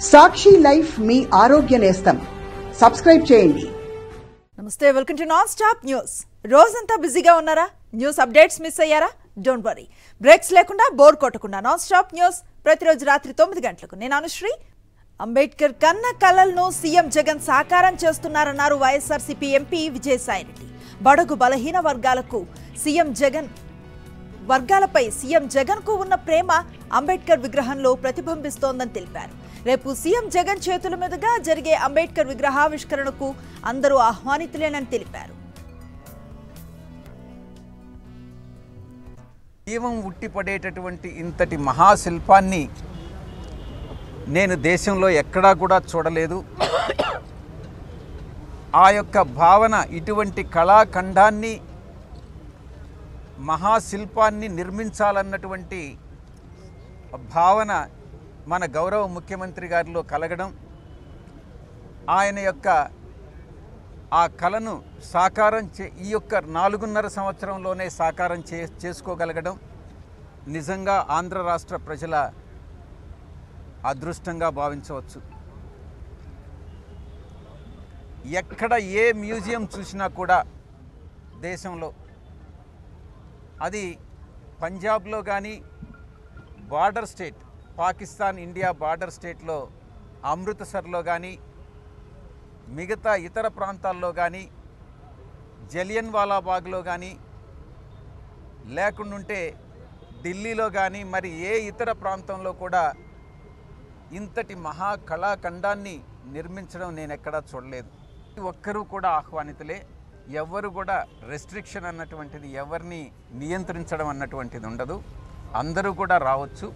సాక్షి life మీ ఆరోగ్య నేస్తం. Subscribe చేయండి. నమస్తే, welcome to non stop news. రోజంతా బిజీగా ఉన్నారా? న్యూస్ అప్డేట్స్ మిస్ అయ్యారా? డోంట్ వరీ, బ్రేక్స్ లేకుండా బోర్ కొట్టకుండా నాన్ స్టాప్ న్యూస్ ప్రతిరోజు రాత్రి 9 గంటలకు. నేను అనుశ్రీ. అంబేద్కర్ కన్న కలలను సీఎం జగన్ సాకారం చేస్తున్నారన్నారు వైఎస్ఆర్సీపీ ఎంపీ విజయసాయిరెడ్డి. బడుగు బలహీన వర్గాలపై సీఎం జగన్ కు ఉన్న ప్రేమ అంబేద్కర్ విగ్రహంలో ప్రతిబింబిస్తోందని తెలిపారు. రేపు సీఎం జగన్ చేతుల మీదుగా జరిగే అంబేద్కర్ విగ్రహావిష్కరణకు అందరూ ఆహ్వానితులేనని తెలిపారు. జీవం ఉట్టిపడేటటువంటి ఇంతటి మహాశిల్పాన్ని నేను దేశంలో ఎక్కడా కూడా చూడలేదు. ఆ యొక్క భావన, ఇటువంటి కళాఖండాన్ని, మహాశిల్పాన్ని నిర్మించాలన్నటువంటి భావన మన గౌరవ ముఖ్యమంత్రి గారిలో కలగడం, ఆయన యొక్క ఆ కళను సాకారం ఈ యొక్క 4.5 సంవత్సరంలోనే సాకారం చేసుకోగలగడం నిజంగా ఆంధ్ర రాష్ట్ర ప్రజల అదృష్టంగా భావించవచ్చు. ఎక్కడ ఏ మ్యూజియం చూసినా కూడా దేశంలో, అది పంజాబ్లో కానీ, border state Pakistan India border స్టేట్లో అమృత్సర్లో కానీ, మిగతా ఇతర ప్రాంతాల్లో కానీ, జలియన్ వాలాబాగ్లో కానీ, లేకుంటే ఢిల్లీలో కానీ, మరి ఏ ఇతర ప్రాంతంలో కూడా ఇంతటి మహాకళాఖండాన్ని నిర్మించడం నేను ఎక్కడా చూడలేదు. ఒక్కరూ కూడా ఆహ్వానితులే. ఎవరు కూడా రెస్ట్రిక్షన్ అన్నటువంటిది, ఎవరిని నియంత్రించడం అన్నటువంటిది ఉండదు. అందరూ కూడా రావచ్చు.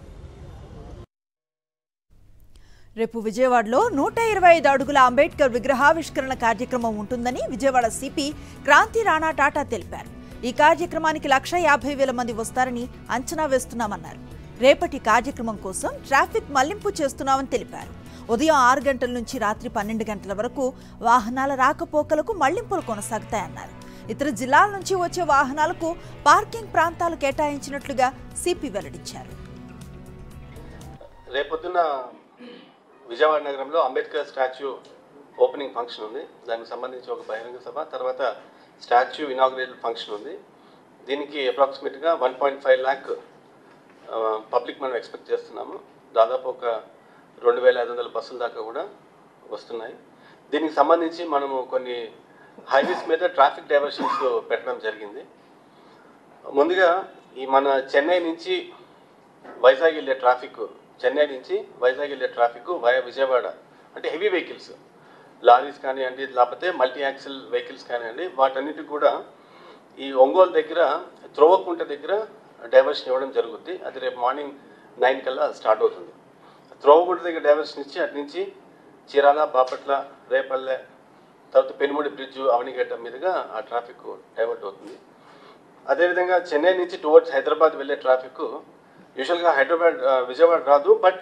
రేపు విజయవాడలో 125 అడుగుల అంబేద్కర్ విగ్రహావిష్కరణ కార్యక్రమం ఉంటుందని విజయవాడ సిపి క్రాంతి రాణా టాటా తెలిపారు. ఈ కార్యక్రమానికి 150,000 మంది వస్తారని అంచనా వేస్తున్నామన్నారు. రేపటి కార్యక్రమం కోసం ట్రాఫిక్ మళ్లింపు చేస్తున్నామని తెలిపారు. ఉదయం 6 గంటల నుంచి రాత్రి 12 గంటల వరకు వాహనాల రాకపోకలకు మళ్లింపులు కొనసాగుతాయన్నారు. ఇతర జిల్లాల నుంచి వచ్చే వాహనాలకు పార్కింగ్ ప్రాంతాలు కేటాయించినట్లుగా సిపి వెల్లడించారు. రేపొద్దున విజయవాడ నగరంలో అంబేద్కర్ స్టాచ్యూ ఓపెనింగ్ ఫంక్షన్ ఉంది. దానికి సంబంధించి ఒక బహిరంగ సభ, తర్వాత స్టాచ్యూ ఇనాగ్రేషన్ ఫంక్షన్ ఉంది. దీనికి అప్రాక్సిమేట్గా 1.5 lakh పబ్లిక్ మనం ఎక్స్పెక్ట్ చేస్తున్నాము. దాదాపు ఒక 2,500 బస్సుల దాకా కూడా వస్తున్నాయి. దీనికి సంబంధించి మనము కొన్ని హైవేస్ మీద ట్రాఫిక్ డైవర్షన్స్ పెట్టడం జరిగింది. ముందుగా ఈ మన చెన్నై నుంచి వైజాగ్ వెళ్ళే ట్రాఫిక్ వయా విజయవాడ, అంటే హెవీ వెహికల్స్, లారీస్ కానివ్వండి, లేకపోతే మల్టీ యాక్సిల్ వెహికల్స్ కానివ్వండి, వాటన్నిటి కూడా ఈ ఒంగోలు దగ్గర త్రోవకుంట దగ్గర డైవర్షన్ ఇవ్వడం జరుగుద్ది. అది రేపు మార్నింగ్ 9 కల్లా స్టార్ట్ అవుతుంది. త్రోవకుంట దగ్గర డైవర్షన్ ఇచ్చి అటు నుంచి చీరాల, బాపట్ల, రేపల్లె, తర్వాత పెనుమూడి బ్రిడ్జ్, అవనిగడ్డ మీదుగా ఆ ట్రాఫిక్ డైవర్ట్ అవుతుంది. అదేవిధంగా చెన్నై నుంచి టువర్డ్స్ హైదరాబాద్ వెళ్ళే ట్రాఫిక్ యూజువల్గా విజయవాడ రాదు, బట్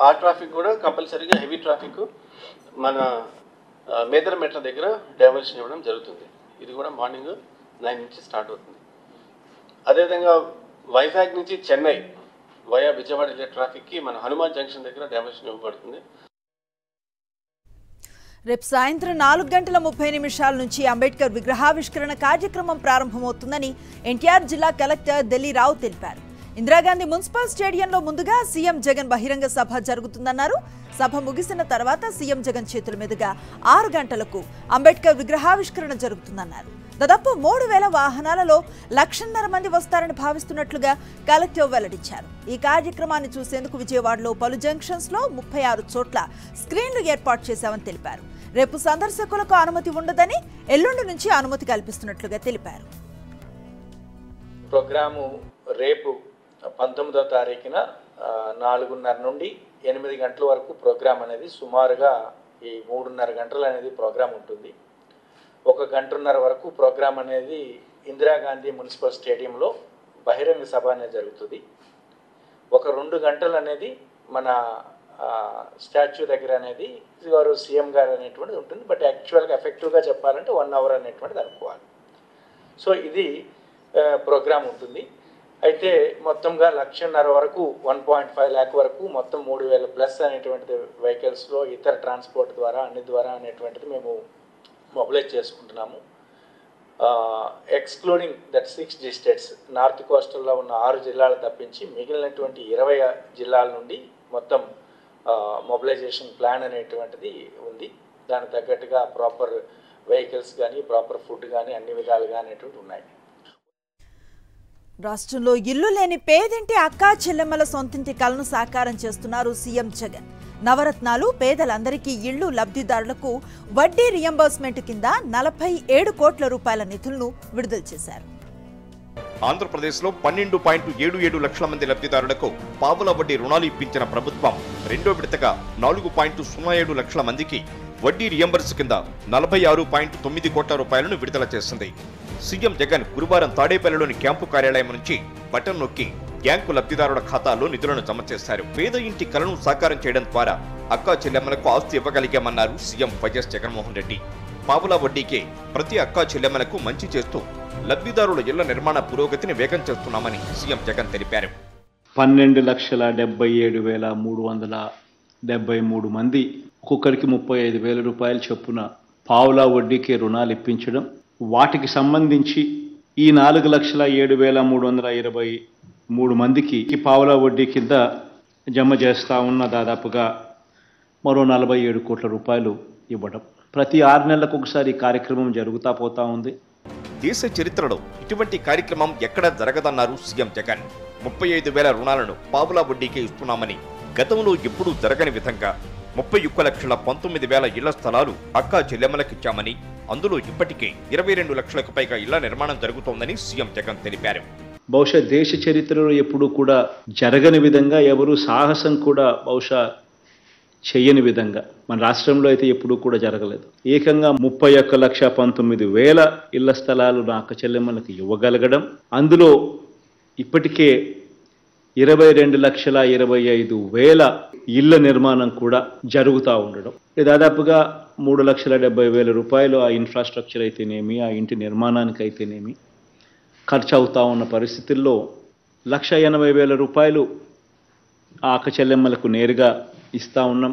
ఆ ట్రాఫిక్ కూడా కంపల్సరీగా హెవీ ట్రాఫిక్ మన మేదరమెట్ల దగ్గర డైవర్షన్ ఇవ్వడం జరుగుతుంది. ఇది కూడా మార్నింగ్ 9 నుంచి స్టార్ట్ అవుతుంది. అదేవిధంగా వైజాగ్ నుంచి చెన్నై వయా విజయవాడ వెళ్ళే ట్రాఫిక్కి మన హనుమాన్ జంక్షన్ దగ్గర డైవర్షన్ ఇవ్వబడుతుంది. రేపు సాయంత్రం 4:30 నుంచి అంబేద్కర్ విగ్రహావిష్కరణ కార్యక్రమం ప్రారంభమవుతుందని ఎన్టీఆర్ జిల్లా కలెక్టర్ ఢిల్లీరావు తెలిపారు. ఇందిరాగాంధీ మున్సిపల్ స్టేడియంలో ముందుగా సీఎం జగన్ బహిరంగ సభ జరుగుతుందన్నారు. సభ ముగిసిన తర్వాత సీఎం జగన్ చేతుల మీదుగా 6 గంటలకు అంబేద్కర్ విగ్రహావిష్కరణ జరుగుతుందన్నారు. దాదాపు 3,000 వాహనాలలో 1,50,000 మంది వస్తారని భావిస్తున్నట్లుగా కలెక్టర్ వెల్లడించారు. ఈ కార్యక్రమాన్ని చూసేందుకు విజయవాడలో పలు జంక్షన్స్ లో 36 చోట్ల స్క్రీన్లు ఏర్పాటు చేశామని తెలిపారు. రేపు సందర్శకులకు అనుమతి ఉండదని, ఎల్లుండి నుంచి అనుమతి కల్పిస్తున్నట్లుగా తెలిపారు. ప్రోగ్రాము రేపు 19వ తారీఖున 4:30 నుండి 8 గంటల వరకు ప్రోగ్రాం అనేది సుమారుగా ఈ 3.5 గంటలు అనేది ప్రోగ్రాం ఉంటుంది. 1 గంటన్నర వరకు ప్రోగ్రాం అనేది ఇందిరాగాంధీ మున్సిపల్ స్టేడియంలో బహిరంగ సభ అనేది జరుగుతుంది. 2 గంటలు అనేది మన స్టాచ్యూ దగ్గర అనేది వారు సీఎం గారు అనేటువంటిది ఉంటుంది. బట్ యాక్చువల్గా ఎఫెక్టివ్గా చెప్పాలంటే 1 అవర్ అనేటువంటిది అనుకోవాలి. సో ఇది ప్రోగ్రాం ఉంటుంది. అయితే మొత్తంగా 1,50,000 వరకు 1.5 lakh వరకు మొత్తం 3,000+ అనేటువంటిది వెహికల్స్లో ఇతర ట్రాన్స్పోర్ట్ ద్వారా అన్ని ద్వారా అనేటువంటిది మేము మొబిలైజ్ చేసుకుంటున్నాము. ఎక్స్క్లూడింగ్ దట్ 6 districts, నార్త్ కోస్టల్లో ఉన్న 6 జిల్లాలు తప్పించి మిగిలినటువంటి 20 జిల్లాల నుండి మొత్తం మొబిలైజేషన్ ప్లాన్ అనేటువంటిది ఉంది. దానికి తగ్గట్టుగా ప్రాపర్ వెహికల్స్ కానీ ప్రాపర్ ఫుడ్ కానీ అన్ని విధాలుగా అనేటువంటి ఉన్నాయి. రాష్ట్రంలో ఇల్లు లేని పేదింటి అక్కా చెల్లెమ్మల సొంతింటి కలను సాకారం చేస్తున్నారు సీఎం జగన్. నవరత్నాలు పేదలందరికీ ఇళ్లు లబ్ధిదారులకు వడ్డీ రియంబర్స్మెంట్ కింద 47 కోట్ల రూపాయల నిధులను విడుదల చేశారు. ఆంధ్రప్రదేశ్లో 12.77 లక్షల మంది లబ్ధిదారులకు పావుల వడ్డీ రుణాలు ఇప్పించిన ప్రభుత్వం రెండో విడతగా 4.07 లక్షల మందికి వడ్డీ రియంబర్స్ కింద 46.9 కోట్ల రూపాయలను విడుదల చేసింది. సీఎం జగన్ గురువారం తాడేపల్లిలోని క్యాంపు కార్యాలయం నుంచి బటన్ నొక్కి బ్యాంకు లబ్ధిదారుల ఖాతాల్లో నిధులను జమ చేశారు. పేద ఇంటి కలను సాకారం చేయడం ద్వారా అక్కా చెల్లెమ్మలకు ఆస్తి ఇవ్వగలిగామన్నారు సీఎం వైఎస్ జగన్మోహన్ రెడ్డి. పావుల వడ్డీకే ప్రతి అక్కా చెల్లెమ్మలకు మంచి చేస్తూ లబ్ధిదారుల ఇళ్ల నిర్మాణ పురోగతిని వేగం చేస్తున్నామని సీఎం జగన్ తెలిపారు. 12,77,373 మంది ఒక్కొక్కరికి 35,000 రూపాయలు చొప్పున పావుల వడ్డీకే రుణాలు ఇప్పించడం, వాటికి సంబంధించి ఈ 4,07,323 మందికి పావుల వడ్డీ కింద జమ చేస్తూ ఉన్న దాదాపుగా మరో 47 కోట్ల రూపాయలు ఇవ్వడం. ప్రతి 6 నెలలకు ఒకసారి కార్యక్రమం జరుగుతూ పోతా ఉంది. దేశ చరిత్రలో ఇటువంటి కార్యక్రమం ఎక్కడా జరగదన్నారు సీఎం జగన్. 35,000 రుణాలను పావుల వడ్డీకే ఇస్తున్నామని గతంలో ఎప్పుడూ జరగని విధంగా 31,19,000 ఇళ్ల స్థలాలు అక్కా చెల్లెమ్మలకిచ్చామని, అందులో ఇప్పటికే 22 లక్షలకు పైగా ఇళ్ల నిర్మాణం జరుగుతోందని సీఎం జగన్ తెలిపారు. బహుశా దేశ చరిత్రలో ఎప్పుడూ కూడా జరగని విధంగా, ఎవరు సాహసం కూడా బహుశా చెయ్యని విధంగా మన రాష్ట్రంలో అయితే ఎప్పుడూ కూడా జరగలేదు. ఏకంగా 31,19,000 ఇళ్ల స్థలాలు నా అక్క చెల్లెమ్మలకు ఇవ్వగలగడం, అందులో ఇప్పటికే 22,25,000 ఇళ్ల నిర్మాణం కూడా జరుగుతూ ఉండడం, దాదాపుగా 3,70,000 రూపాయలు ఆ ఇన్ఫ్రాస్ట్రక్చర్ అయితేనేమి, ఆ ఇంటి నిర్మాణానికి అయితేనేమి ఖర్చు అవుతా ఉన్న పరిస్థితుల్లో 1,80,000 రూపాయలు ఆ అక్క చెల్లెమ్మలకు నేరుగా ఇస్తూ ఉన్నాం.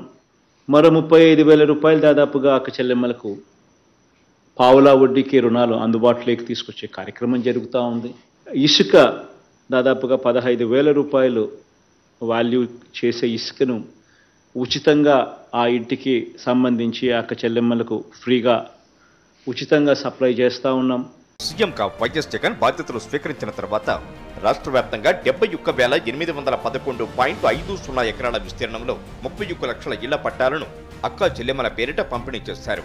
మరో 35,000 రూపాయలు దాదాపుగా అక్క చెల్లెమ్మలకు పావుల వడ్డీకి రుణాలు అందుబాటులోకి తీసుకొచ్చే కార్యక్రమం జరుగుతూ ఉంది. ఇసుక దాదాపుగా 15,000 రూపాయలు వాల్యూ చేసే ఇసుకను ఉచితంగా ఆ ఇంటికి సంబంధించి అక్క చెల్లెమ్మలకు ఫ్రీగా ఉచితంగా సప్లై చేస్తూ ఉన్నాం. సీఎంగా వైఎస్ జగన్ బాధ్యతలు స్వీకరించిన తర్వాత రాష్ట్ర వ్యాప్తంగా 71,811.50 ఎకరాల విస్తీర్ణంలో 31 లక్షల ఇళ్ల పట్టాలను అక్కా చెల్లెమ్మల పేరిట పంపిణీ చేశారు.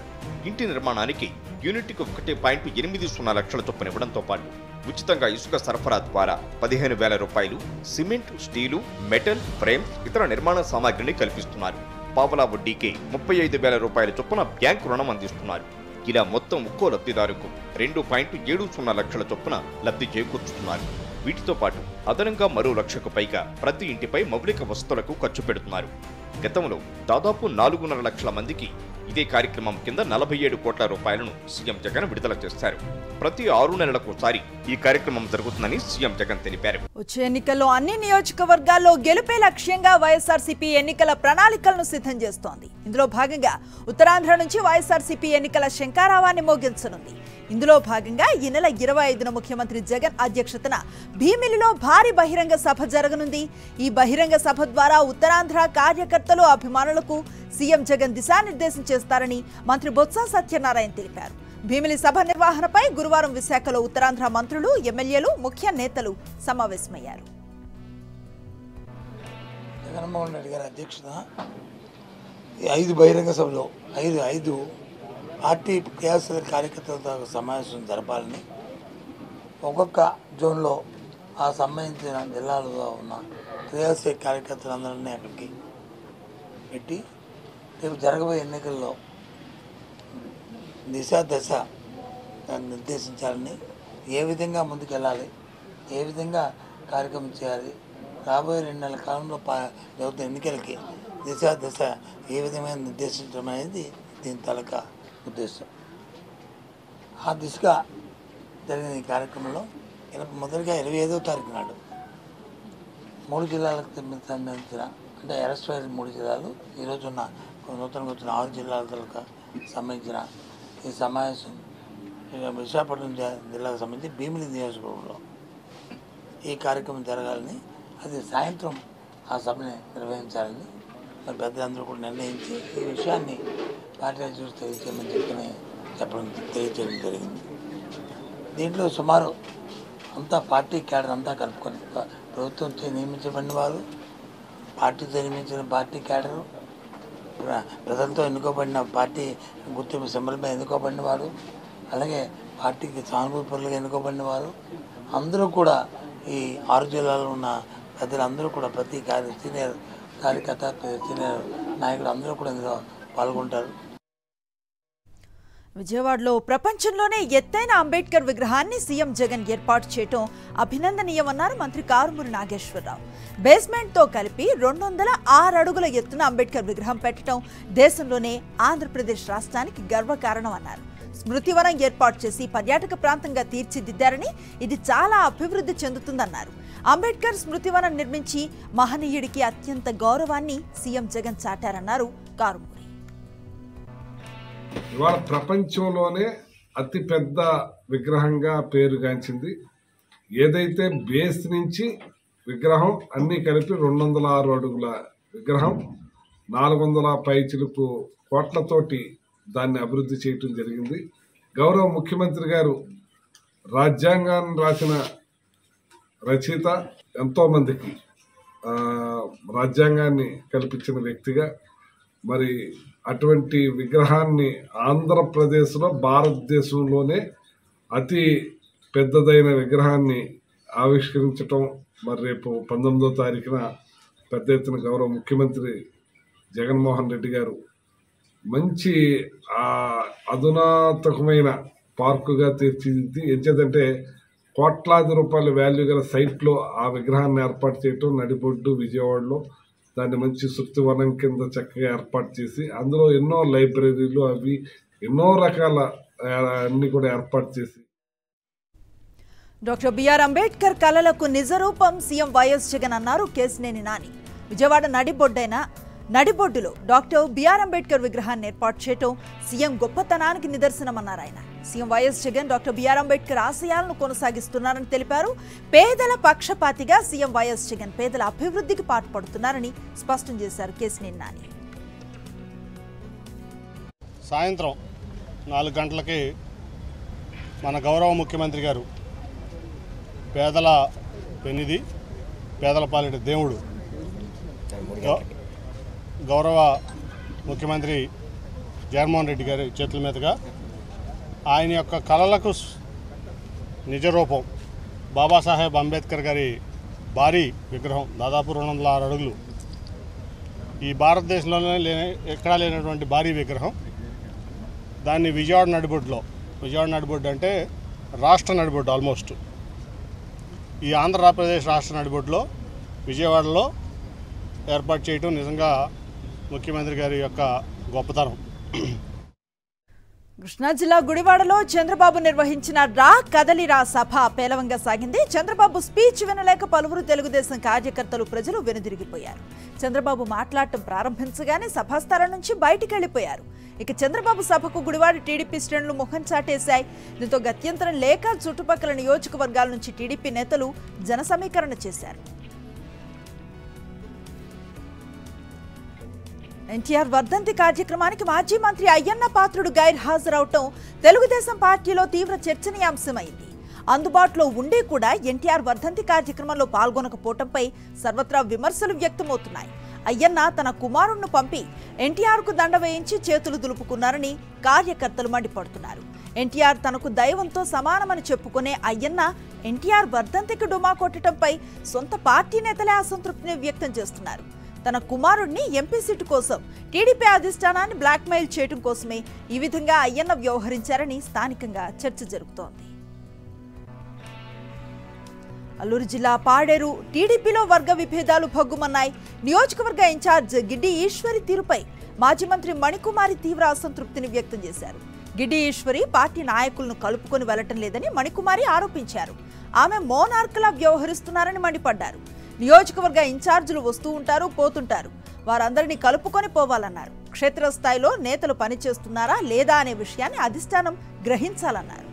ఇంటి నిర్మాణానికి యూనిట్కు 1.80 లక్షల చొప్పున ఇవ్వడంతో పాటు ఉచితంగా ఇసుక సరఫరా ద్వారా 15,000 రూపాయలు సిమెంట్, స్టీలు, మెటల్, ఫ్రేమ్స్, ఇతర నిర్మాణ సామాగ్రిని కల్పిస్తున్నారు. పావుల వడ్డీకి 35,000 రూపాయల చొప్పున బ్యాంకు రుణం అందిస్తున్నారు. ఇలా మొత్తం ఒక్కో లబ్ధిదారుకు 2.70 లక్షల చొప్పున లబ్ధి చేకూర్చుతున్నారు. వీటితో పాటు అదనంగా మరో 1 లక్షకు పైగా ప్రతి ఇంటిపై మౌలిక వసతులకు ఖర్చు పెడుతున్నారు. గతంలో దాదాపు 4.5 లక్షల మందికి ఇదే కార్యక్రమం కింద 47 కోట్ల రూపాయలను సీఎం జగన్ విడుదల చేశారు. ప్రతి 6 నెలలకోసారి ఈ కార్యక్రమం జరుగుతుందని సీఎం జగన్ తెలిపారు. వచ్చే ఎన్నికల్లో అన్ని నియోజకవర్గాల్లో గెలుపే లక్ష్యంగా వైఎస్ఆర్సీపీ ఎన్నికల ప్రణాళికలను సిద్ధం చేస్తోంది. ఇందులో భాగంగా ఉత్తరాంధ్ర నుంచి వైఎస్ఆర్సీపీ ఎన్నికల శంఖారావాన్ని మోగించనుంది. ఇందులో భాగంగా ఈ నెల 25న ముఖ్యమంత్రి జగన్ అధ్యక్షతన భీమిలిలో భారీ బహిరంగ సభ జరగనుంది. ఈ బహిరంగ సభ ద్వారా ఉత్తరాంధ్ర కార్యకర్తలు, అభిమానులకు సీఎం జగన్ దిశానిర్దేశం చేస్తారని మంత్రి బొత్స సత్యనారాయణ తెలిపారు. భీమిలి సభ నిర్వహణపై గురువారం విశాఖలో ఉత్తరాంధ్ర మంత్రులు, ఎమ్మెల్యేలు, ముఖ్య నేతలు సమావేశమయ్యారు. జగన్మోహన్ రెడ్డి గారి అధ్యక్షత 5 బహిరంగ సభలో 5 పార్టీ క్రియాశీల కార్యకర్తలతో సమావేశం జరపాలని, ఒక్కొక్క జోన్లో ఆ సంబంధించిన జిల్లాలలో ఉన్న క్రియాశీల కార్యకర్తలందరినీ అక్కడికి పెట్టి రేపు జరగబోయే ఎన్నికల్లో దశ నిర్దేశించాలని, ఏ విధంగా ముందుకెళ్ళాలి, ఏ విధంగా కార్యక్రమం చేయాలి, రాబోయే 2 నెలల కాలంలో జరుగుతున్న ఎన్నికలకి దశ ఏ విధమైన నిర్దేశించడం అనేది దీని తాలూకా ఉద్దేశం. ఆ దిశగా జరిగిన ఈ కార్యక్రమంలో మొదటిగా 25వ తారీఖు నాడు 3 జిల్లాలకు సంబంధించిన అంటే అరెస్ట్ అయిన 3 జిల్లాలు ఈరోజు ఉన్న నూతనంగా వచ్చిన 6 జిల్లాలకు సంబంధించిన ఈ సమావేశం విశాఖపట్నం జిల్లాకు సంబంధించి భీమిలి నియోజకవర్గంలో ఈ కార్యక్రమం జరగాలని, అది సాయంత్రం ఆ సభని నిర్వహించాలని మరి పెద్దలందరూ కూడా నిర్ణయించి ఈ విషయాన్ని పార్టీ అధ్యక్షుడు తెలియజేయమని తెలియజేయడం జరిగింది. దీంట్లో సుమారు అంతా పార్టీ క్యాడర్ అంతా కలుపుకొని ప్రభుత్వంతో నియమించబడిన వారు, పార్టీతో నియమించిన పార్టీ క్యాడరు, ప్రజలతో ఎన్నుకోబడిన పార్టీ గుర్తింపు సింబల్పై ఎన్నుకోబడిన వారు, అలాగే పార్టీకి సానుభూతిపరులుగా ఎన్నుకోబడిన వారు అందరూ కూడా ఈ 6 జిల్లాలో ఉన్న పెద్దలందరూ కూడా ప్రతి సీనియర్ కార్యకర్త సీనియర్ నాయకులు అందరూ కూడా ఇందులో పాల్గొంటారు. విజయవాడలో ప్రపంచంలోనే ఎత్తైన అంబేద్కర్ విగ్రహాన్ని సీఎం జగన్ ఏర్పాటు చేయడం అభినందనీయమన్నారు మంత్రి కారుమూరి నాగేశ్వరరావు. బేస్మెంట్తో కలిపి 206 అడుగుల ఎత్తున అంబేద్కర్ విగ్రహం పెట్టడం దేశంలోనే ఆంధ్రప్రదేశ్ రాష్ట్రానికి గర్వకారణం అన్నారు. స్మృతివనం ఏర్పాటు చేసి పర్యాటక ప్రాంతంగా తీర్చిదిద్దారని, ఇది చాలా అభివృద్ధి చెందుతుందన్నారు. అంబేద్కర్ స్మృతివనం నిర్మించి మహనీయుడికి అత్యంత గౌరవాన్ని సీఎం జగన్ చాటారన్నారు కారుమూరి. ఇవాళ ప్రపంచంలోనే అతిపెద్ద విగ్రహంగా పేరుగాంచింది. ఏదైతే బేస్ నుంచి విగ్రహం అన్నీ కలిపి 206 అడుగుల విగ్రహం 400 పైచిలుకు కోట్లతోటి దాన్ని అభివృద్ధి చేయటం జరిగింది. గౌరవ ముఖ్యమంత్రి గారు రాజ్యాంగాన్ని రాసిన రచయిత, ఎంతోమందికి రాజ్యాంగాన్ని కల్పించిన వ్యక్తిగా మరి అటువంటి విగ్రహాన్ని ఆంధ్రప్రదేశ్లో భారతదేశంలోనే అతి పెద్దదైన విగ్రహాన్ని ఆవిష్కరించటం మరి రేపు 19వ తారీఖున పెద్ద ఎత్తున గౌరవ ముఖ్యమంత్రి జగన్మోహన్ రెడ్డి గారు మంచి అధునాతకమైన పార్కుగా తీర్చిదిద్ది, ఎంచేదంటే కోట్లాది రూపాయల వాల్యూ గల సైట్లో ఆ విగ్రహాన్ని ఏర్పాటు చేయటం, నడిబొడ్డు విజయవాడలో దాన్ని మంచి శృతివనం కింద చక్కగా ఏర్పాటు చేసి అందులో ఎన్నో లైబ్రరీలు అవి ఎన్నో రకాల అన్ని కూడా ఏర్పాటు చేసి డాక్టర్ బిఆర్ అంబేద్కర్ కళలకు నిజరూపం సీఎం వైఎస్ జగన్ అన్నారు కేశినేని నాని. విజయవాడ నడిబొడ్డులో డాక్టర్ బిఆర్ అంబేద్కర్ విగ్రహాన్ని ఏర్పాటు చేయడం సీఎం గొప్పతనానికి నిదర్శనమన్నారు ఆయన. CM YS Jagan doctor BR Ambedkar ఆశయాలను కొనసాగిస్తున్నారని తెలిపారు. పేదల పక్షపాతిగా సీఎం వైఎస్ జగన్ పేదల అభివృద్ధికి పాటుపడుతున్నారని స్పష్టం చేశారు కేశినేని నాని. సాయంత్రం 4 గంటలకి మన గౌరవ ముఖ్యమంత్రి గారు పేదల పెన్నిధి, పేదల పాలిట దేవుడు గౌరవ ముఖ్యమంత్రి జగన్మోహన్ రెడ్డి గారి చేతుల మీదుగా ఆయన యొక్క కళలకు నిజరూపం బాబాసాహెబ్ అంబేద్కర్ గారి భారీ విగ్రహం దాదాపు 206 అడుగులు, ఈ భారతదేశంలోనే ఎక్కడా లేనటువంటి భారీ విగ్రహం. దాన్ని విజయవాడ నడిబొడ్డు అంటే రాష్ట్ర నడిబొడ్డు, ఆల్మోస్ట్ ఈ ఆంధ్రప్రదేశ్ రాష్ట్ర నడిబొడ్డులో విజయవాడలో ఏర్పాటు చేయడం నిజంగా ముఖ్యమంత్రి గారి యొక్క గొప్పతనం. కృష్ణా జిల్లా గుడివాడలో చంద్రబాబు నిర్వహించిన రా కదలిరా సభ పేలవంగా సాగింది. చంద్రబాబు స్పీచ్ వినలేక పలువురు తెలుగుదేశం కార్యకర్తలు, ప్రజలు వెనుదిరిగిపోయారు. చంద్రబాబు మాట్లాడటం ప్రారంభించగానే సభాస్థలం నుంచి బయటికి వెళ్లిపోయారు. ఇక చంద్రబాబు సభకు గుడివాడ టీడీపీ శ్రేణులు ముఖం చాటేశాయి. దీంతో గత్యంతరం లేక చుట్టుపక్కల నియోజకవర్గాల నుంచి టీడీపీ నేతలు జన సమీకరణ చేశారు. ఎన్టీఆర్ వర్ధంతి కార్యక్రమానికి మాజీ మంత్రి అయ్యన్న పాత్రుడు గైర్హాజరవటం తెలుగుదేశం పార్టీలో తీవ్ర చర్చనీయాంశమైంది. అందుబాటులో ఉండి కూడా ఎన్టీఆర్ వర్ధంతి కార్యక్రమంలో పాల్గొనకపోవడంపై సర్వత్రా విమర్శలు వ్యక్తమవుతున్నాయి. అయ్యన్న తన కుమారుణ్ణి పంపి ఎన్టీఆర్కు దండ వేయించి చేతులు దులుపుకున్నారని కార్యకర్తలు మండిపడుతున్నారు. ఎన్టీఆర్ తనకు దైవంతో సమానమని చెప్పుకునే అయ్యన్న ఎన్టీఆర్ వర్ధంతికి డుమా కొట్టడంపై సొంత పార్టీ నేతలే అసంతృప్తిని వ్యక్తం చేస్తున్నారు. తన కుమారుడిని ఎంపీ సీటు కోసం టీడీపీ అధిష్టానాన్ని బ్లాక్మెయిల్ చేయడం కోసమే ఈ విధంగా అయ్యన్న వ్యవహరించారని స్థానికంగా చర్చ జరుగుతోంది. అల్లూరు జిల్లా పాడేరు టీడీపీలో వర్గ విభేదాలు భగ్గుమన్నాయి. నియోజకవర్గ ఇన్ఛార్జ్ గిడ్డి ఈశ్వరి తీరుపై మాజీ మంత్రి మణికుమారి తీవ్ర అసంతృప్తిని వ్యక్తం చేశారు. గిడ్డి ఈశ్వరి పార్టీ నాయకులను కలుపుకొని వెళ్లటం లేదని మణికుమారి ఆరోపించారు. ఆమె మోనార్క్లా వ్యవహరిస్తున్నారని మండిపడ్డారు. నియోజకవర్గ ఇన్ఛార్జీలు వస్తూ ఉంటారు, పోతుంటారు. వారందరినీ కలుపుకొని పోవాలన్నారు. క్షేత్రస్థాయిలో నేతలు పనిచేస్తున్నారా లేదా అనే విషయాన్ని అధిష్టానం గ్రహించాలన్నారు.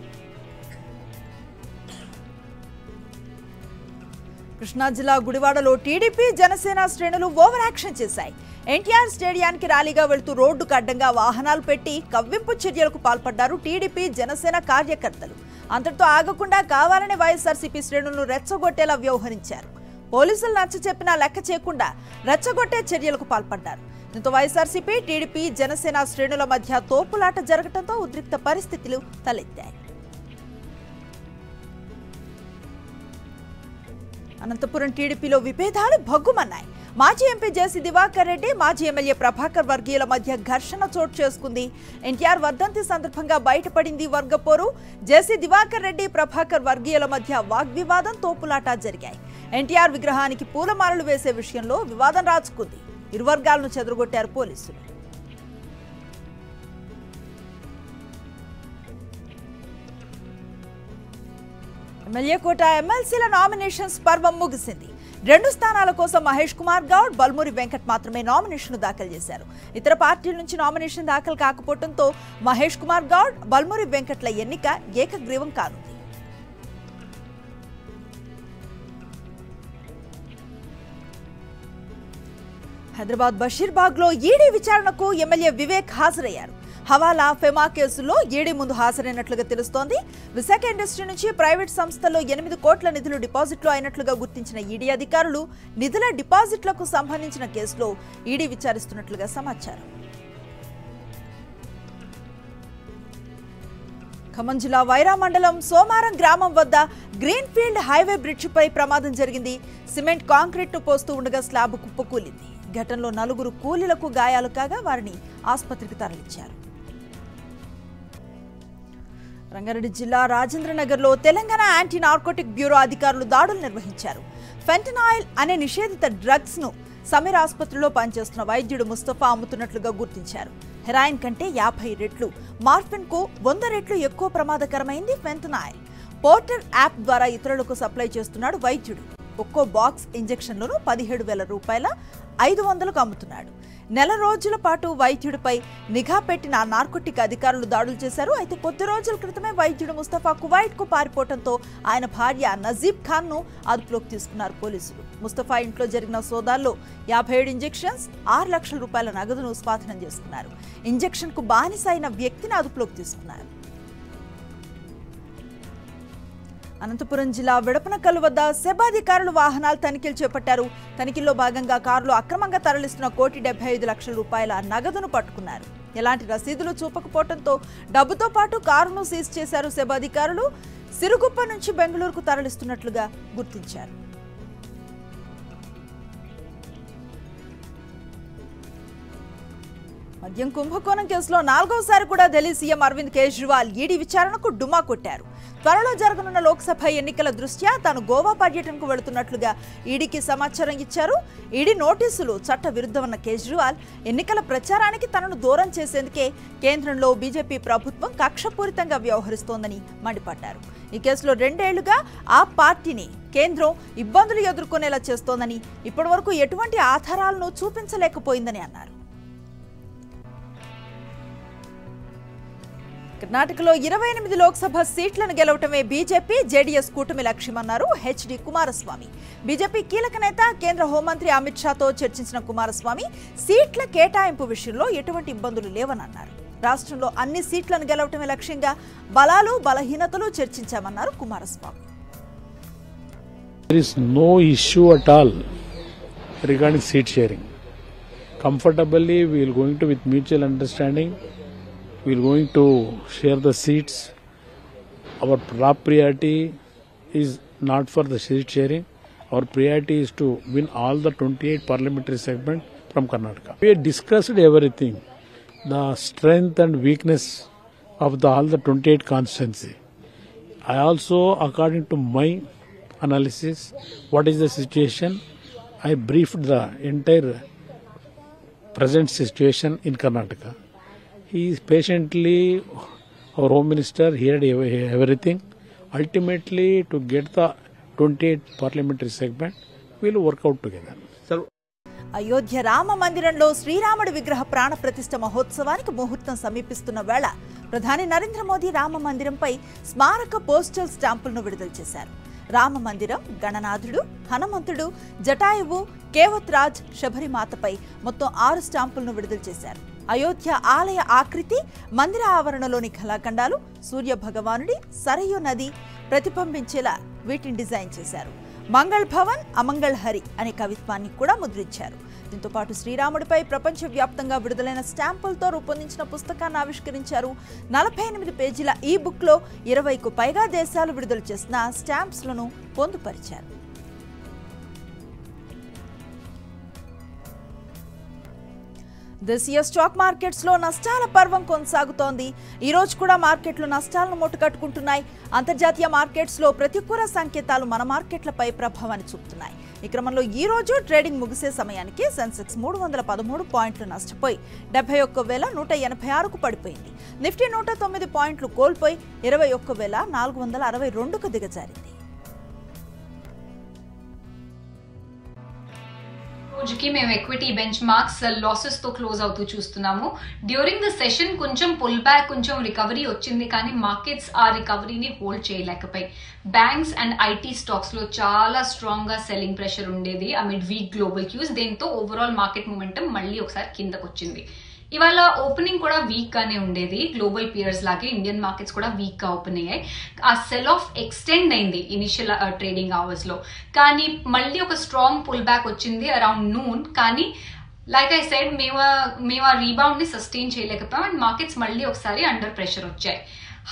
కృష్ణా జిల్లా గుడివాడలో టీడీపీ జనసేన శ్రేణులు ఓవర్ యాక్షన్ చేశాయి. ఎన్టీఆర్ స్టేడియానికి ర్యాలీగా వెళ్తూ రోడ్డుకు అడ్డంగా వాహనాలు పెట్టి కవ్వింపు చర్యలకు పాల్పడ్డారు టీడీపీ జనసేన కార్యకర్తలు. అంతటితో ఆగకుండా కావాలని వైఎస్ఆర్సీపీ శ్రేణులను రెచ్చగొట్టేలా వ్యవహరించారు. పోలీసులు నచ్చ చెప్పినా లెక్క చేయకుండా రెచ్చగొట్టే చర్యలకు పాల్పడ్డారు. దీంతో వైఎస్ఆర్సీపీ, టీడీపీ, జనసేన శ్రేణుల మధ్య తోపులాట జరగడంతో ఉద్రిక్త పరిస్థితులు తలెత్తాయి. అనంతపురం టీడీపీలో విభేదాలు భగ్గుమన్నాయి. మాజీ ఎంపీ జేసీ దివాకర్ రెడ్డి, మాజీ ఎమ్మెల్యే ప్రభాకర్ వర్గీయుల మధ్య ఘర్షణ చోటు చేసుకుంది. ఎన్టీఆర్ వర్ధంతి సందర్భంగా బయటపడింది వర్గపోరు. జేసీ దివాకర్ రెడ్డి, ప్రభాకర్ వర్గీయుల మధ్య వాగ్వివాదం, తోపులాట జరిగాయి. ఎన్టీఆర్ విగ్రహానికి పూలమాలలు వేసే విషయంలో వివాదం రాచుకుంది. ఇరు వర్గాలను చెదరగొట్టారు పోలీసులు. ఎమ్మెల్యే కోట ఎమ్మెల్సీల నామినేషన్స్ పర్వం ముగిసింది. 2 స్థానాల కోసం మహేష్ కుమార్ గౌడ్, బల్మూరి వెంకట్ మాత్రమే నామినేషన్ దాఖలు చేశారు. ఇతర పార్టీల నుంచి నామినేషన్ దాఖలు కాకపోవడంతో మహేష్ కుమార్ గౌడ్, బల్మూరి వెంకట్ల ఎన్నిక ఏకగ్రీవం కానుంది. హైదరాబాద్ బషీర్బాగ్ లో ఈడీ విచారణకు ఎమ్మెల్యే వివేక్ హాజరయ్యారు. హవాలా, ఫెమా కేసుల్లో ఈడీ ముందు హాజరైనట్లుగా తెలుస్తోంది. విశాఖ ఇండస్ట్రీ నుంచి ప్రైవేట్ సంస్థల్లో 8 కోట్ల నిధులు డిపాజిట్లు అయినట్లుగా గుర్తించిన ఈడీ అధికారులు నిధుల డిపాజిట్లకు సంబంధించిన కేసులో ఈడీ విచారిస్తున్నట్లుగా సమాచారం. ఖమ్మం జిల్లా వైరా మండలం సోమారం గ్రామం వద్ద గ్రీన్ఫీల్డ్ హైవే బ్రిడ్జిపై ప్రమాదం జరిగింది. సిమెంట్, కాంక్రీట్ ను పోస్తూ ఉండగా స్లాబ్ కుప్పకూలింది. ఘటనలో 4 కూలీలకు గాయాలు కాగా వారిని ఆసుపత్రికి తరలించారు. రంగారెడ్డి జిల్లా రాజేంద్రనగర్లో తెలంగాణ యాంటీ నార్కోటిక్ బ్యూరో అధికారులు దాడులు నిర్వహించారు. ఫెంటనాయిల్ అనే నిషేధిత డ్రగ్స్ ను సమీర్ ఆసుపత్రిలో పనిచేస్తున్న వైద్యుడు ముస్తఫా అమ్ముతున్నట్లుగా గుర్తించారు. హెరాయిన్ కంటే 50 రెట్లు, మార్ఫిన్ కు 100 రెట్లు ఎక్కువ ప్రమాదకరమైంది ఫెంటనాయిల్. పోర్టర్ యాప్ ద్వారా ఇతరులకు సప్లై చేస్తున్నాడు వైద్యుడు. ఒక్కో బాక్స్ ఇంజెక్షన్లను 17,000 రూపాయల 500కు అమ్ముతున్నాడు. నెల రోజుల పాటు వైద్యుడిపై నిఘా పెట్టిన నార్కోటిక్ అధికారులు దాడులు చేశారు. అయితే కొద్ది రోజుల క్రితమే వైద్యుడు ముస్తఫా కువైట్ కు పారిపోవడంతో ఆయన భార్య నజీబ్ ఖాన్ ను అదుపులోకి తీసుకున్నారు పోలీసులు. ముస్తఫా ఇంట్లో జరిగిన సోదాల్లో 57 ఇంజెక్షన్స్, 6 లక్షల రూపాయల నగదును స్వాధీనం చేసుకున్నారు. ఇంజెక్షన్ కు బానిస అయిన వ్యక్తిని అదుపులోకి తీసుకున్నారు. అనంతపురం జిల్లా విడపనకల్లు వద్ద సెబ్ అధికారులు వాహనాలు తనిఖీలు చేపట్టారు. తనిఖీల్లో భాగంగా కారులో అక్రమంగా తరలిస్తున్న 1,75 లక్షల రూపాయల నగదును పట్టుకున్నారు. ఎలాంటి రసీదులు చూపకపోవడంతో డబ్బుతో పాటు కారును సీజ్ చేశారు సెబ్ అధికారులు. సిరుగుప్ప నుంచి బెంగళూరుకు తరలిస్తున్నట్లుగా గుర్తించారు. మద్యం కుంభకోణం కేసులో 4వసారి కూడా ఢిల్లీ సీఎం అరవింద్ కేజ్రీవాల్ ఈడీ విచారణకు డుమ్మా కొట్టారు. త్వరలో జరగనున్న లోక్సభ ఎన్నికల దృష్ట్యా తాను గోవా పర్యటనకు వెళుతున్నట్లుగా ఈడీకి సమాచారం ఇచ్చారు. ఈడీ నోటీసులు చట్ట విరుద్ధమన్న కేజ్రీవాల్ ఎన్నికల ప్రచారానికి తనను దూరం చేసేందుకే కేంద్రంలో బీజేపీ ప్రభుత్వం కక్షపూరితంగా వ్యవహరిస్తోందని మండిపడ్డారు. ఈ కేసులో 2 ఏళ్లుగా ఆ పార్టీని కేంద్రం ఇబ్బందులు ఎదుర్కొనేలా చేస్తోందని, ఇప్పటివరకు ఎటువంటి ఆధారాలను చూపించలేకపోయిందని అన్నారు. కర్ణాటకలో 28 లోక్సభ సీట్లను గెలవటమే బీజేపీ, జేడీఎస్ కూటమి లక్ష్యమన్నారు హెచ్డి కుమారస్వామి. బీజేపీ కీలక నేత, కేంద్ర హోంమంత్రి అమిత్ షాతో చర్చించిన కుమారస్వామి సీట్ల కేటాయింపు విషయంలో ఎటువంటి ఇబ్బందులు లేవనన్నారు. రాష్ట్రంలో అన్ని సీట్లను గెలవటమే లక్ష్యంగా బలాలు, బలహీనతలు చర్చించామన్నారు Kumaraswamy. There is no issue at all regarding seat sharing. Comfortably, we are going to, with mutual understanding, we are going to share the seats. Our top priority is not for the seat sharing. Our priority is to win all the 28 parliamentary segments from Karnataka. We have discussed everything, the strength and weakness of all the 28 constituency. I also, according to my analysis, what is the situation, I briefed the entire present situation in Karnataka. He is patiently, our Home Minister, heard everything. Ultimately, to get the 28 parliamentary segment, we'll work out together. Ayodhya Rama మందిరంలో శ్రీరాముడి విగ్రహ ప్రాణ ప్రతిష్ఠ మహోత్సవానికి ముహూర్తం సమీపిస్తున్న వేళ ప్రధాని నరేంద్ర మోదీ రామ మందిరంపై స్మారక పోస్టల్ స్టాంపులను విడుదల చేశారు. రామ మందిరం, గణనాథుడు, హనుమంతుడు, జటాయువు, కేవత్రాజ్, శబరిమాతపై మొత్తం 6 స్టాంపులను విడుదల చేశారు. అయోధ్య ఆలయ ఆకృతి, మందిర ఆవరణలోని కళాఖండాలు, సూర్య భగవానుడి, సరయూ నది ప్రతిబింబించేలా వీటిని డిజైన్ చేశారు. మంగళ్ భవన్, అమంగళ్ హరి అనే కవిత్వాన్ని కూడా ముద్రించారు. దీంతో పాటు శ్రీరాముడిపై ప్రపంచవ్యాప్తంగా విడుదలైన స్టాంపులతో రూపొందించిన పుస్తకాన్ని ఆవిష్కరించారు. 48 పేజీల ఈ బుక్లో 20కు పైగా దేశాలు విడుదల చేసిన స్టాంప్స్లను పొందుపరిచారు. దేశీయ స్టాక్ మార్కెట్స్ లో నష్టాల పర్వం కొనసాగుతోంది. ఈ రోజు కూడా మార్కెట్లు నష్టాలను మూటకట్టుకుంటున్నాయి. అంతర్జాతీయ మార్కెట్స్ లో ప్రతికూల సంకేతాలు మన మార్కెట్లపై ప్రభావాన్ని చూపుతున్నాయి. ఈ క్రమంలో ఈ రోజు ట్రేడింగ్ ముగిసే సమయానికి సెన్సెక్స్ 313 పాయింట్లు నష్టపోయి 71,186కు పడిపోయింది. నిఫ్టీ 109 పాయింట్లు కోల్పోయి 21,462కు దిగజారింది. రోజుకి మేము ఎక్విటీ బెంచ్ మార్క్స్ లాసెస్ తో క్లోజ్ అవుతూ చూస్తున్నాము. డ్యూరింగ్ ద సెషన్ కొంచెం పుల్ బ్యాక్, కొంచెం రికవరీ వచ్చింది, కానీ మార్కెట్స్ ఆ రికవరీని హోల్డ్ చేయలేకపోయి. బ్యాంక్స్ అండ్ ఐటీ స్టాక్స్ లో చాలా స్ట్రాంగ్ గా సెల్లింగ్ ప్రెషర్ ఉండేది అమిడ్ వీక్ గ్లోబల్ క్యూస్. దీంతో ఓవరాల్ మార్కెట్ మొమెంటం మళ్ళీ ఒకసారి కిందకు వచ్చింది. ఇవాళ ఓపెనింగ్ కూడా వీక్ గానే ఉండేది. గ్లోబల్ పియర్స్ లాగే ఇండియన్ మార్కెట్స్ కూడా వీక్ గా ఓపెన్ అయ్యాయి. ఆ సెల్ ఆఫ్ ఎక్స్టెండ్ అయింది ఇనిషియల్ ట్రేడింగ్ అవర్స్ లో, కానీ మళ్ళీ ఒక స్ట్రాంగ్ పుల్ బ్యాక్ వచ్చింది అరౌండ్ నూన్. కానీ లైక్ ఐ సెడ్, మేము ఆ రీబౌండ్ ని సస్టైన్ చేయలేకపోయాం అండ్ మార్కెట్స్ మళ్ళీ ఒకసారి అండర్ ప్రెషర్ వచ్చాయి.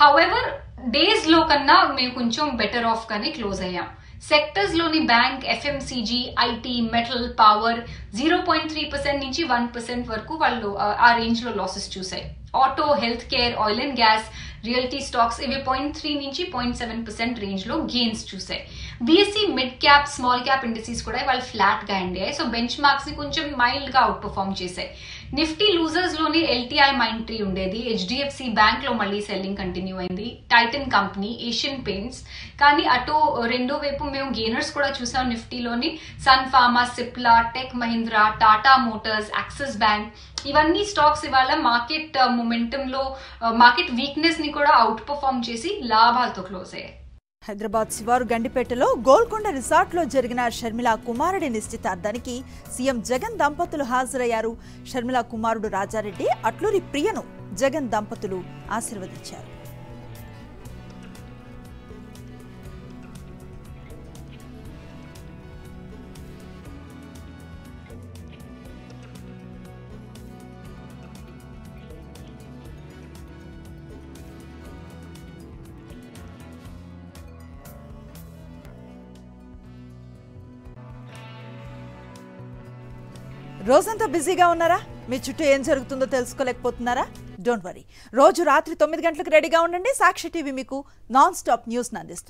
హౌఎవర్ డేస్ లో కన్నా మేము కొంచెం బెటర్ ఆఫ్ గానే క్లోజ్ అయ్యాం. సెక్టర్స్ లోని bank, FMCG, IT, metal, power 0.3% నుంచి 1% వరకు వాళ్ళు ఆ రేంజ్ లో లాసెస్ చూసాయి. Auto, health care, oil and gas, realty stocks ఇవి 0.3 నుంచి 0.7% రేంజ్ లో గెయిన్స్ చూసాయి. BSE mid cap, small cap indices కూడా వాళ్ళు ఫ్లాట్ గా ఎండ్ అయ్యాయి. సో బెంచ్ మార్క్స్ ని కొంచెం మైల్డ్ గా అవుట్ పర్ఫార్మ్ చేశాయి. నిఫ్టీ లూజర్స్ లోని ఎల్టీఐ మైండ్ ట్రీ ఉండేది. హెచ్డిఎఫ్సి బ్యాంక్ లో మళ్ళీ సెల్లింగ్ కంటిన్యూ అయింది. Titan Company, Asian Paints. కానీ అటు రెండో వైపు మేము గెయినర్స్ కూడా చూసాం. నిఫ్టీలోని Sun Pharma, Cipla, Tech Mahindra, Tata Motors, Axis Bank ఇవన్నీ స్టాక్స్ ఇవాళ మార్కెట్ మొమెంటం లో మార్కెట్ వీక్నెస్ ని కూడా అవుట్ పర్ఫార్మ్ చేసి లాభాలతో క్లోజ్ అయ్యాయి. హైదరాబాద్ శివారు గండిపేటలో గోల్కొండ రిసార్ట్ లో జరిగిన షర్మిల కుమారుడి నిశ్చితార్థానికి సీఎం జగన్ దంపతులు హాజరయ్యారు. షర్మిల కుమారుడు రాజారెడ్డి, అట్లూరి ప్రియను జగన్ దంపతులు ఆశీర్వదించారు. రోజంతా బిజీగా ఉన్నారా? మీ చుట్టూ ఏం జరుగుతుందో తెలుసుకోలేకపోతున్నారా? డోంట్ వరీ, రోజు రాత్రి 9 గంటలకు రెడీగా ఉండండి. సాక్షి టీవీ మీకు నాన్ స్టాప్ న్యూస్ అందిస్తుంది.